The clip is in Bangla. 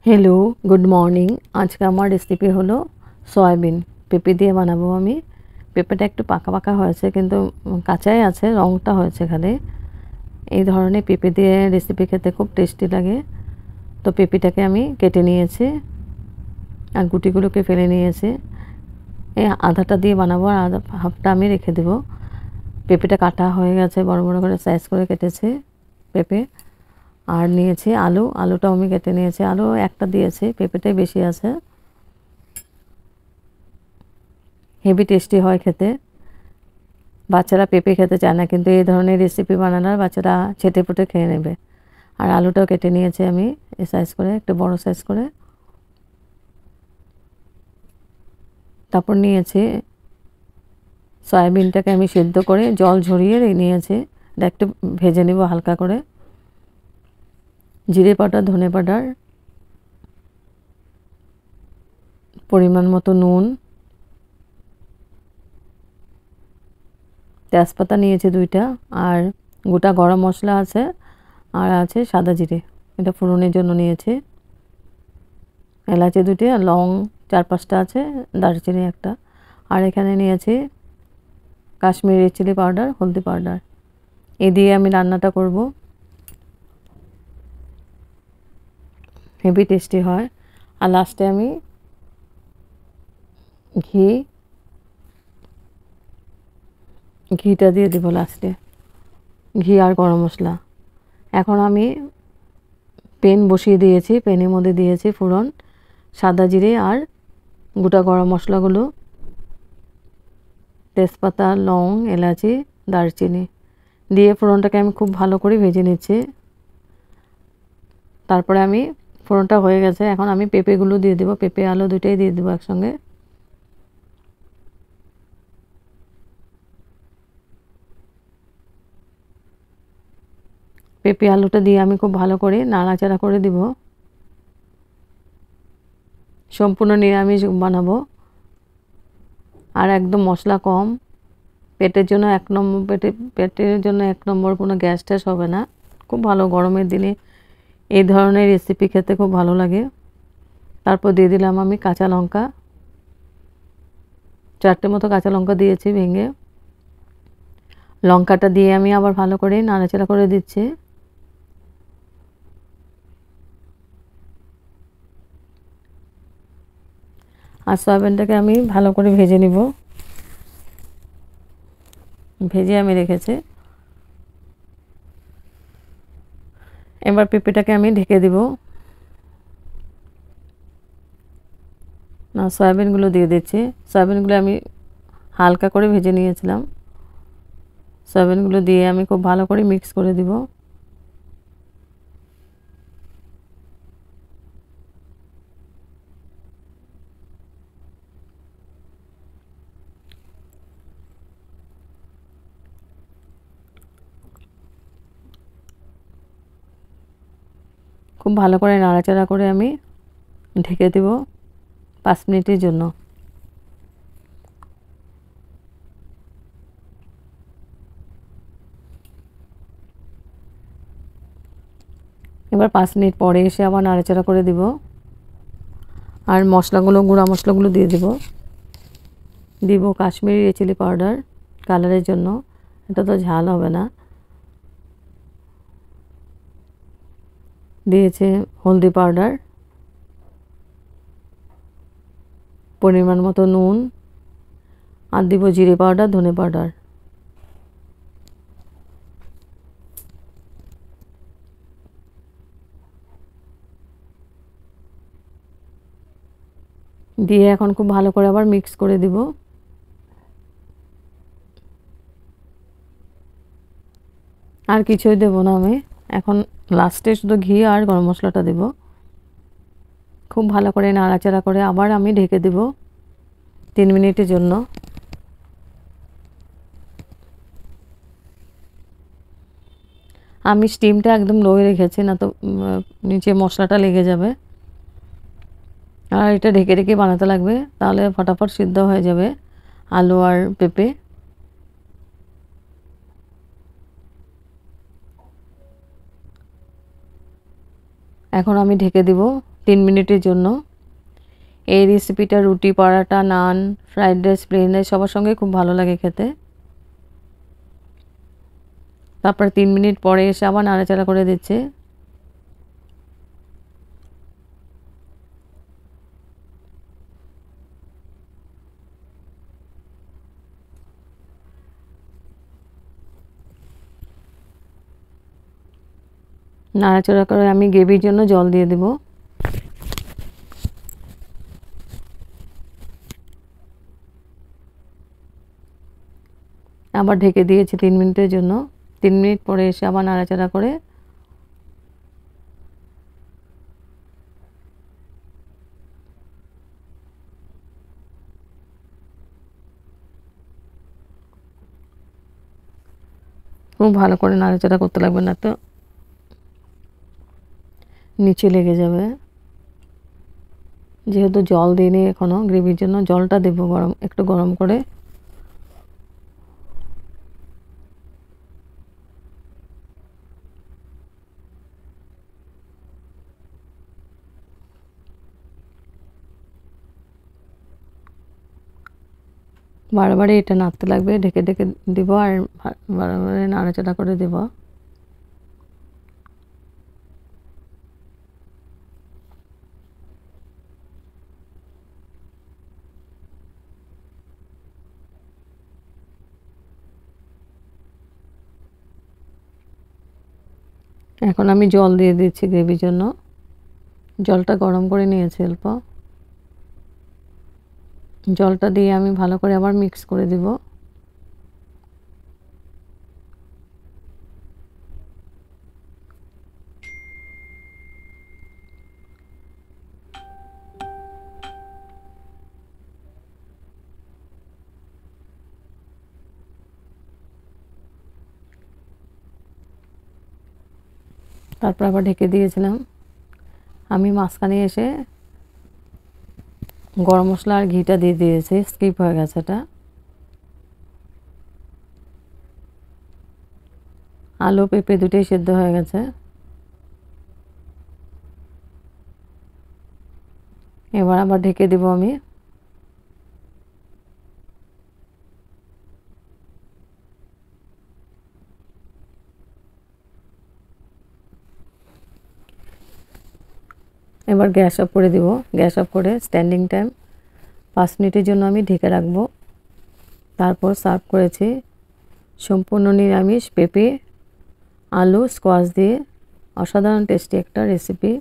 Hello, good morning. আজকে আমার রেসিপি হলো সয়াবিন পেঁপে দিয়ে বানাবো আমি। পেঁপেটা একটু পাকা পাকা হয়েছে, কিন্তু কাঁচাই আছে, রঙটা হয়েছে খালি। এই ধরনের পেঁপে দিয়ে রেসিপি খেতে খুব টেস্টি লাগে। তো পেঁপেটাকে আমি কেটে নিয়েছি আর গুটিগুলোকে ফেলে নিয়েছি। এই আধাটা দিয়ে বানাবো আর আধা হাফটা আমি রেখে দেবো। পেঁপেটা কাটা হয়ে গেছে, বড় বড় করে সাইজ করে কেটেছি পেঁপে। আর নিয়েছি আলুটাও আমি কেটে নিয়েছি। আলু একটা দিয়েছি, পেঁপেটাই বেশি আছে। হেভি টেস্টি হয় খেতে। বাচ্চারা পেঁপে খেতে চায় না, কিন্তু এই ধরনের রেসিপি বানানোর বাচ্চারা ছেটেপুটে খেয়ে নেবে। আর আলুটাও কেটে নিয়েছি আমি এই সাইজ করে, একটু বড় সাইজ করে। তারপর নিয়েছি সয়াবিনটাকে আমি সিদ্ধ করে জল ঝরিয়ে নিয়েছি। এটা একটু ভেজে নেব হালকা করে। জিরে পাউডার, ধনে পাউডার, পরিমাণ মতো নুন, তেজপাতা নিয়েছি 2টা, আর গোটা গরম মশলা আছে, আর আছে সাদা জিরে, এটা ফোড়নের জন্য নিয়েছি। এলাচি 2টি, আর লং 4-5টা আছে, দারচিনি একটা। আর এখানে নিয়েছি কাশ্মীরি চিলি পাউডার, হলদি পাউডার। এই দিয়ে আমি রান্নাটা করব, হেভি টেস্টি হয়। আর লাস্টে আমি ঘিটা দিয়ে দিব লাস্টে, ঘি আর গরম মশলা। এখন আমি প্যান বসিয়ে দিয়েছি, প্যানের মধ্যে দিয়েছি ফোড়ন, সাদা জিরে আর গোটা গরম মশলাগুলো, তেজপাতা, লং, এলাচি, দারচিনি দিয়ে ফোড়নটাকে আমি খুব ভালো করে ভেজে নিচ্ছি। তারপরে আমি ফোড়নটা হয়ে গেছে, এখন আমি পেঁপেগুলো দিয়ে দেবো। পেঁপে আলু 2টাই দিয়ে দেবো একসঙ্গে। পেঁপে আলুটা দিয়ে আমি খুব ভালো করে নাড়াচাড়া করে দিব। সম্পূর্ণ নিরামিষ বানাবো আর একদম মশলা কম। পেটের জন্য পেটের জন্য 1 নম্বর, কোনো গ্যাস ট্যাস হবে না। খুব ভালো, গরমের দিনে এই ধরনের রেসিপি খেতে খুব ভালো লাগে। তারপর দিয়ে দিলাম আমি কাঁচা লঙ্কা, 4টে মতো কাঁচা লঙ্কা দিয়েছি ভেঙে। লঙ্কাটা দিয়ে আমি আবার ভালো করে নাড়াচাড়া করে দিচ্ছি। আর সয়াবিনটাকে আমি ভালো করে ভেজে নিব, ভেজে আমি রেখেছি। এবার পেঁপেটাকে আমি ঢেকে দিব। না, সয়াবিনগুলো দিয়ে দিচ্ছি। সয়াবিনগুলো আমি হালকা করে ভেজে নিয়েছিলাম। সয়াবিনগুলো দিয়ে আমি খুব ভালো করে মিক্স করে দিব। খুব ভালো করে নাড়াচাড়া করে আমি ঢেকে দেব 5 মিনিটের জন্য। এবার 5 মিনিট পরে এসে আবার নাড়াচাড়া করে দিব। আর মশলাগুলো, গুঁড়া মশলাগুলো দিয়ে দিব কাশ্মীরি চিলি পাউডার কালারের জন্য, এটা তো ঝাল হবে না। দিয়েছে হলদি পাউডার, পরিমাণ মতো নুন, আর দিব জিরে পাউডার, ধনে পাউডার। দিয়ে এখন খুব ভালো করে আবার মিক্স করে দিব। আর কিছুই দেব না আমি, এখন লাস্টে শুধু ঘি আর গরম মশলাটা দেব। খুব ভালো করে নাড়াচাড়া করে আবার আমি ঢেকে দেব 3 মিনিটের জন্য। আমি স্টিমটা একদম লোয়ে রেখেছি, না তো নিচে মশলাটা লেগে যাবে। আর এটা ঢেকে ঢেকে বানাতে লাগবে, তাহলে ফটাফট সিদ্ধ হয়ে যাবে আলু আর পেঁপে। এখন আমি ঢেকে দিব 3 মিনিটের জন্য। এই রেসিপিটা রুটি, পরাটা, নান, ফ্রাইড রাইস, প্লেন রাইস সবার সঙ্গে খুব ভালো লাগে খেতে। তারপরে 3 মিনিট পরে এসে আবার নাড়াচাড়া করে দিচ্ছি। নাড়াচাড়া করে আমি গ্রেভির জন্য জল দিয়ে দেব। আবার ঢেকে দিয়েছি 3 মিনিটের জন্য। 3 মিনিট পরে এসে আবার নাড়াচাড়া করে খুব ভালো করে নাড়াচাড়া করতে লাগবে, না তো নিচে লেগে যাবে। যেহেতু জল দিইনি এখনো, গ্রেভির জন্য জলটা দেব একটু গরম করে। বারবার এটা নাড়তে লাগবে, ঢেকে ঢেকে দিব আর বারবার নাড়াচাড়া করে দেব। এখন আমি জল দিয়ে দিচ্ছি গ্রেভির জন্য। জলটা গরম করে নিয়েছি অল্প। জলটা দিয়ে আমি ভালো করে আবার মিক্স করে দেব। তারপর আবার ঢেকে দিয়েছিলাম। আমি মাঝখানে এসে গরম মশলা আর ঘিটা দিয়ে দিয়েছি, স্কিপ হয়ে গেছে এটা। আলু পেঁপে দুটোই সেদ্ধ হয়ে গেছে। এবার আবার ঢেকে দেব আমি। এবার গ্যাস অফ করে দেব। গ্যাস অফ করে স্ট্যান্ডিং টাইম 5 মিনিটের জন্য আমি ঢেকে রাখবো। তারপর সার্ভ করেছি সম্পূর্ণ নিরামিষ পেঁপে, আলু, স্কোয়াশ দিয়ে অসাধারণ টেস্টি একটা রেসিপি।